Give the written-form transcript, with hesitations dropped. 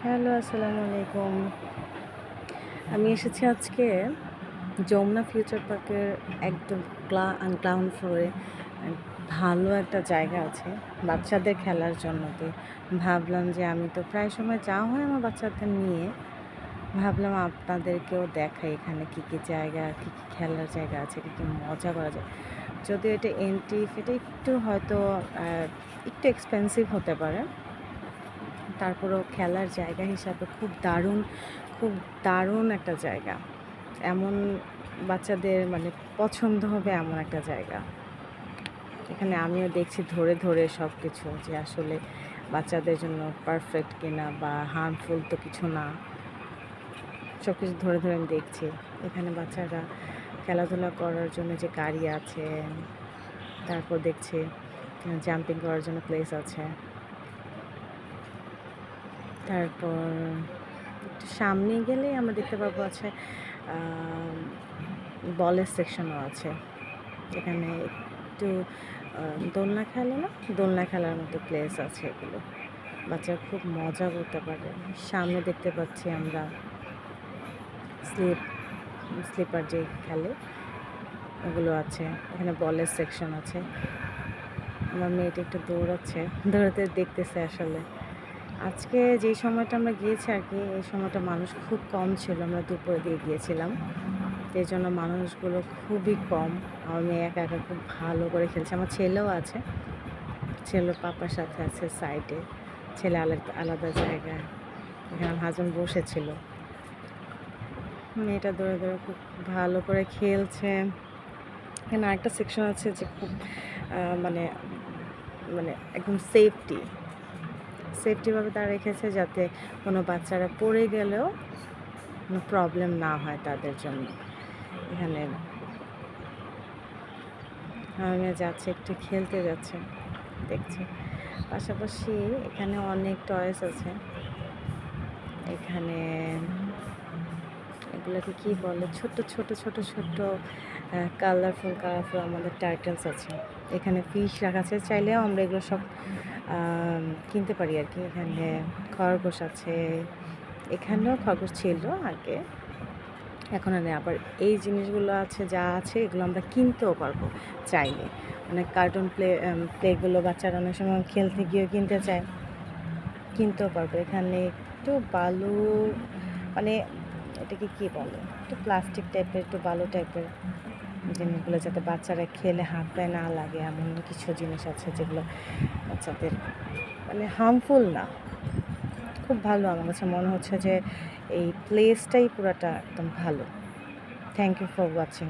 Hello, আসসালামু আলাইকুম। আমি এসেছি আজকে যমুনা ফিউচার পার্কের একদম গ্রাউন্ড ফ্লোরে ভালো একটা জায়গা আছে বাচ্চাদের খেলার জন্য। তো ভাবলাম যে আমি তো প্রায় সময় যাওয়া হয় আমার বাচ্চাদের নিয়ে। ভাবলাম আপনাদেরকেও দেখাই এখানে কী, কী জায়গা, কী, কী খেলার জায়গা আছে, কী, কী মজা করা যায়। যদিও এটা এন্ট্রি ফিটা একটু হয়তো একটু এক্সপেন্সিভ হতে পারে। তারপরেও খেলার জায়গা হিসাবে খুব দারুণ একটা জায়গা। এমন বাচ্চাদের মানে পছন্দ হবে এমন একটা জায়গা। এখানে আমিও দেখছি ধরে, ধরে সবকিছু যে আসলে বাচ্চাদের জন্য পারফেক্ট কিনা বা হার্মফুল তো কিছু না। সবকিছু ধরে, ধরে আমি দেখছি। এখানে বাচ্চারা খেলাধুলা করার জন্য যে গাড়ি আছে, তারপর দেখছি জাম্পিং করার জন্য প্লেস আছে। তারপর একটু সামনে গেলেই আমরা দেখতে পাবো আছে বলের সেকশনও আছে। এখানে একটু দোলনা খেলে না? দোলনা খেলার মতো প্লেস আছে এগুলো। বাচ্চারা খুব মজা করতে পারে। সামনে দেখতে পাচ্ছি আমরা স্লিপ স্লিপার যে খেলে ওগুলো আছে। এখানে বলের সেকশন আছে। আমার মেয়েটা একটু দৌড়াচ্ছে। দৌড়াতে দেখতেছে আসলে। আজকে যেই সময়টা আমরা গিয়েছি আরকি, এই সময়টা মানুষ খুব কম ছিল। আমরা দুপুরের দিকে গিয়েছিলাম। এই জন্য মানুষগুলো খুবই কম। আমার মেয়ে একা, একা খুব ভালো করে খেলছে। আমার ছেলেও আছে। ছেলে পাপার সাথে আছে সাইডে। ছেলে আলাদা, আলাদা জায়গায়। এখানে আমার হাসব্যান্ড বসেছিল। মেয়েটা দৌড়ে, দৌড়ে খুব ভালো করে খেলছে। এখানে আরেকটা সেকশন আছে যে খুব মানে মানে একদম সেফটিভাবে তারা রেখেছে যাতে কোনো বাচ্চারা পড়ে গেলেও কোনো প্রবলেম না হয় তাদের জন্য। এখানে আমার মেয়ে যাচ্ছে, একটু খেলতে যাচ্ছে, দেখছে। পাশাপাশি এখানে অনেক টয়েস আছে। এখানে এগুলোকে কী বলে? ছোট্ট কালারফুল আমাদের টার্টলস আছে। এখানে ফিশ রাখা আছে। চাইলেও আমরা এগুলো সব কিনতে পারি আরকি। এখানে খরগোশ আছে। এখানেও খরগোশ ছিল আগে। এখন আর নেই। আবার এই জিনিসগুলো আছে, যা আছে এগুলো আমরা কিনতেও পারবো চাইলে। অনেক কার্টুন প্লেগুলো বাচ্চারা অনেক সময় খেলতে গিয়েও কিনতে চায়, কিনতেও পারবো। এখানে একটু বালু মানে এটাকে কী বলে? একটু প্লাস্টিক টাইপের, একটু বালু টাইপের জিনিসগুলো যাতে বাচ্চারা খেলে হাত পায়ে না লাগে এমন কিছু জিনিস আছে যেগুলো বাচ্চাদের মানে হার্মফুল না। খুব ভালো আমার কাছে মনে হচ্ছে যে এই প্লেসটাই পুরাটা একদম ভালো। Thank you for watching.